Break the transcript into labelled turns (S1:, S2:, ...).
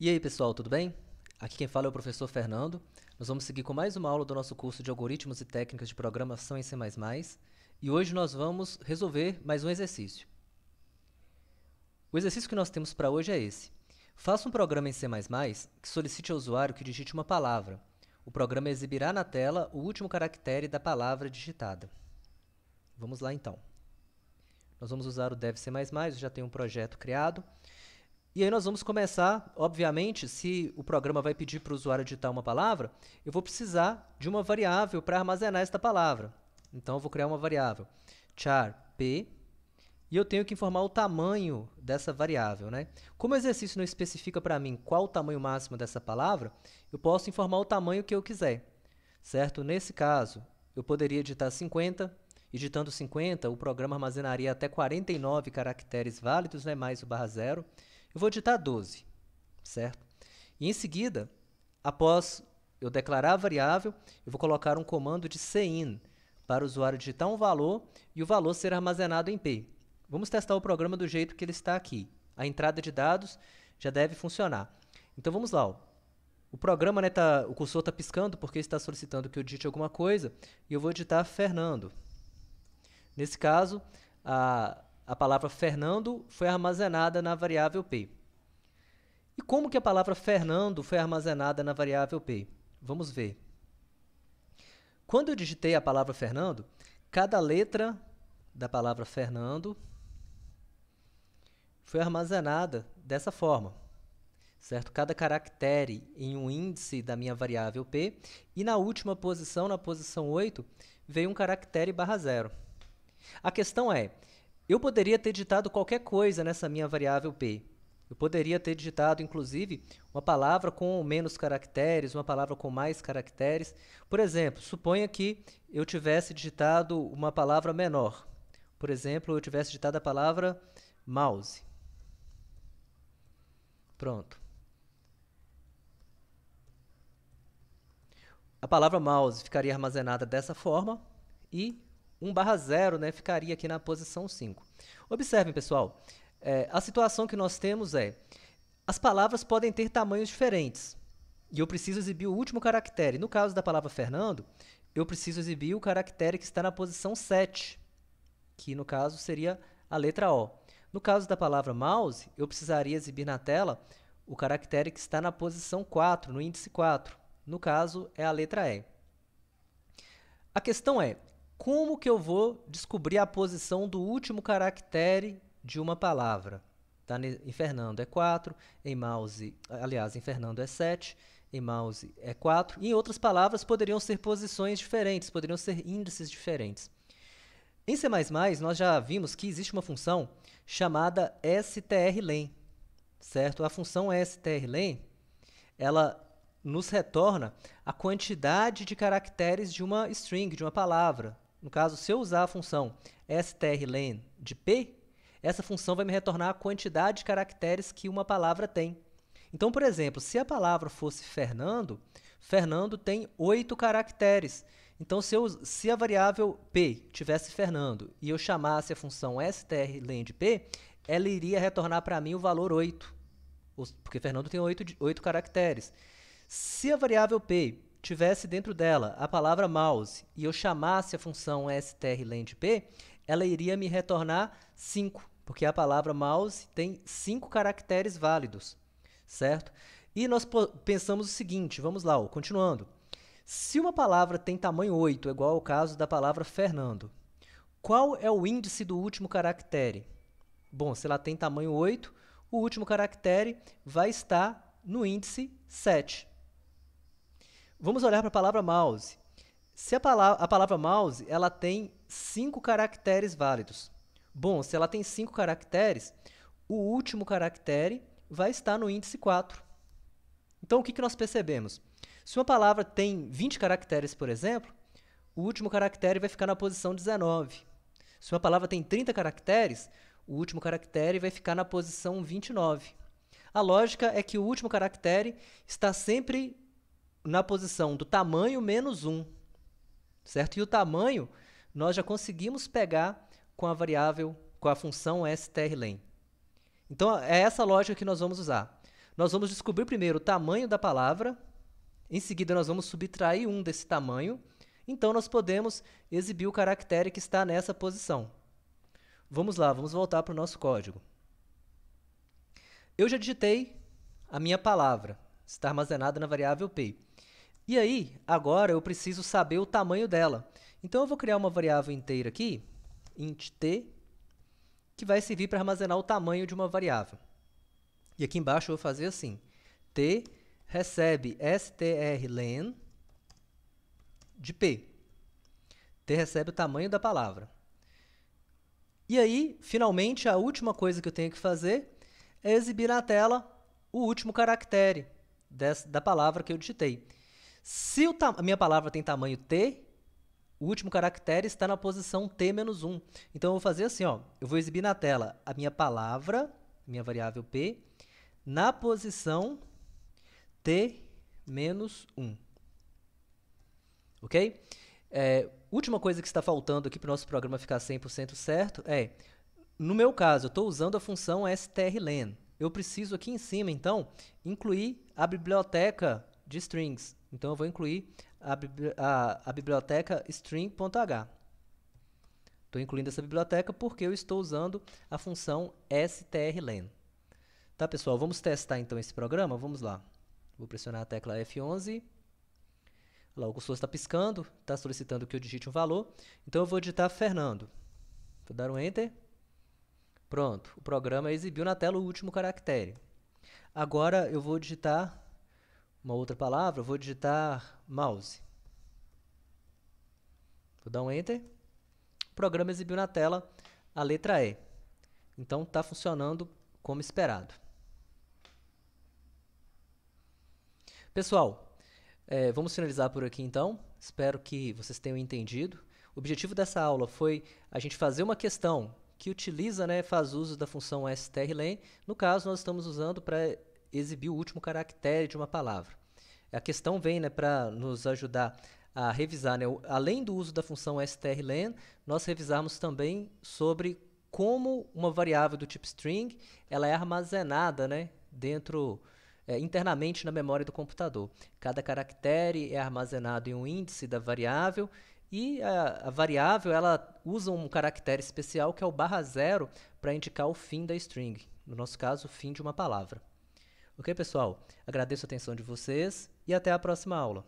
S1: E aí, pessoal, tudo bem? Aqui quem fala é o professor Fernando. Nós vamos seguir com mais uma aula do nosso curso de Algoritmos e Técnicas de Programação em C++. E hoje nós vamos resolver mais um exercício. O exercício que nós temos para hoje é esse. Faça um programa em C++ que solicite ao usuário que digite uma palavra. O programa exibirá na tela o último caractere da palavra digitada. Vamos lá, então. Nós vamos usar o Dev C++, eu já tenho um projeto criado. E aí nós vamos começar, obviamente, se o programa vai pedir para o usuário digitar uma palavra, eu vou precisar de uma variável para armazenar esta palavra. Então, eu vou criar uma variável char p, e eu tenho que informar o tamanho dessa variável, né? Como o exercício não especifica para mim qual o tamanho máximo dessa palavra, eu posso informar o tamanho que eu quiser, certo? Nesse caso, eu poderia digitar 50, e digitando 50, o programa armazenaria até 49 caracteres válidos, né, mais o /0. Eu vou digitar 12, certo? E em seguida, após eu declarar a variável, eu vou colocar um comando de cin para o usuário digitar um valor e o valor ser armazenado em P. Vamos testar o programa do jeito que ele está aqui. A entrada de dados já deve funcionar. Então vamos lá. Ó. O programa, né, o cursor está piscando porque está solicitando que eu digite alguma coisa e eu vou digitar Fernando. Nesse caso, a palavra Fernando foi armazenada na variável P. E como que a palavra Fernando foi armazenada na variável P? Vamos ver. Quando eu digitei a palavra Fernando, cada letra da palavra Fernando foi armazenada dessa forma, certo? Cada caractere em um índice da minha variável P, e na última posição, na posição 8, veio um caractere /0. A questão é, eu poderia ter digitado qualquer coisa nessa minha variável P. Eu poderia ter digitado, inclusive, uma palavra com menos caracteres, uma palavra com mais caracteres. Por exemplo, suponha que eu tivesse digitado uma palavra menor. Por exemplo, eu tivesse digitado a palavra mouse. Pronto. A palavra mouse ficaria armazenada dessa forma e 1/0, né, ficaria aqui na posição 5. Observem, pessoal, a situação que nós temos é, as palavras podem ter tamanhos diferentes, e eu preciso exibir o último caractere. No caso da palavra Fernando, eu preciso exibir o caractere que está na posição 7, que no caso seria a letra O. No caso da palavra mouse, eu precisaria exibir na tela o caractere que está na posição 4, no índice 4. No caso, é a letra E. A questão é, como que eu vou descobrir a posição do último caractere de uma palavra? Tá? Em Fernando é 4, em mouse, aliás, em Fernando é 7, em mouse é 4. E em outras palavras, poderiam ser posições diferentes, poderiam ser índices diferentes. Em C++, nós já vimos que existe uma função chamada strlen, certo? A função strlen, ela nos retorna a quantidade de caracteres de uma string, de uma palavra. No caso, se eu usar a função strlen de p, essa função vai me retornar a quantidade de caracteres que uma palavra tem. Então, por exemplo, se a palavra fosse Fernando, Fernando tem 8 caracteres. Então, se a variável p tivesse Fernando e eu chamasse a função strlen de p, ela iria retornar para mim o valor 8, porque Fernando tem 8 caracteres. Se a variável p tivesse dentro dela a palavra mouse e eu chamasse a função strlen de p, ela iria me retornar 5, porque a palavra mouse tem 5 caracteres válidos, certo? E nós pensamos o seguinte, vamos lá, continuando. Se uma palavra tem tamanho 8, igual ao caso da palavra Fernando, qual é o índice do último caractere? Bom, se ela tem tamanho 8, o último caractere vai estar no índice 7. Vamos olhar para a palavra mouse. Se a palavra mouse ela tem 5 caracteres válidos. Bom, se ela tem 5 caracteres, o último caractere vai estar no índice 4. Então, o que nós percebemos? Se uma palavra tem 20 caracteres, por exemplo, o último caractere vai ficar na posição 19. Se uma palavra tem 30 caracteres, o último caractere vai ficar na posição 29. A lógica é que o último caractere está sempre na posição do tamanho menos 1, certo? E o tamanho nós já conseguimos pegar com a variável, com a função strlen. Então, é essa lógica que nós vamos usar. Nós vamos descobrir primeiro o tamanho da palavra, em seguida nós vamos subtrair 1 desse tamanho, então nós podemos exibir o caractere que está nessa posição. Vamos lá, vamos voltar para o nosso código. Eu já digitei a minha palavra, está armazenada na variável p. E aí, agora eu preciso saber o tamanho dela. Então eu vou criar uma variável inteira aqui, int t, que vai servir para armazenar o tamanho de uma variável. E aqui embaixo eu vou fazer assim, t recebe strlen de p. T recebe o tamanho da palavra. E aí, finalmente, a última coisa que eu tenho que fazer é exibir na tela o último caractere da palavra que eu digitei. Se a minha palavra tem tamanho t, o último caractere está na posição t-1. Então, eu vou fazer assim, ó, eu vou exibir na tela a minha palavra, minha variável p, na posição t-1. Ok? Última coisa que está faltando aqui para o nosso programa ficar 100% certo é, no meu caso, eu estou usando a função strlen. Eu preciso aqui em cima, então, incluir a biblioteca de strings. Então, eu vou incluir a biblioteca string.h. Estou incluindo essa biblioteca porque eu estou usando a função strlen. Tá, pessoal? Vamos testar, então, esse programa? Vamos lá. Vou pressionar a tecla F11. Lá, o cursor está piscando, está solicitando que eu digite um valor. Então, eu vou digitar Fernando. Vou dar um Enter. Pronto, o programa exibiu na tela o último caractere. Agora, eu vou digitar uma outra palavra, vou digitar mouse. Vou dar um Enter. O programa exibiu na tela a letra E. Então, está funcionando como esperado. Pessoal, vamos finalizar por aqui então. Espero que vocês tenham entendido. O objetivo dessa aula foi a gente fazer uma questão que utiliza, faz uso da função strlen. No caso, nós estamos usando para exibir o último caractere de uma palavra. A questão vem para nos ajudar a revisar, além do uso da função strlen, nós revisarmos também sobre como uma variável do tipo string ela é armazenada dentro internamente na memória do computador. Cada caractere é armazenado em um índice da variável e a variável ela usa um caractere especial que é o /0 para indicar o fim da string, no nosso caso, o fim de uma palavra. Ok, pessoal? Agradeço a atenção de vocês e até a próxima aula.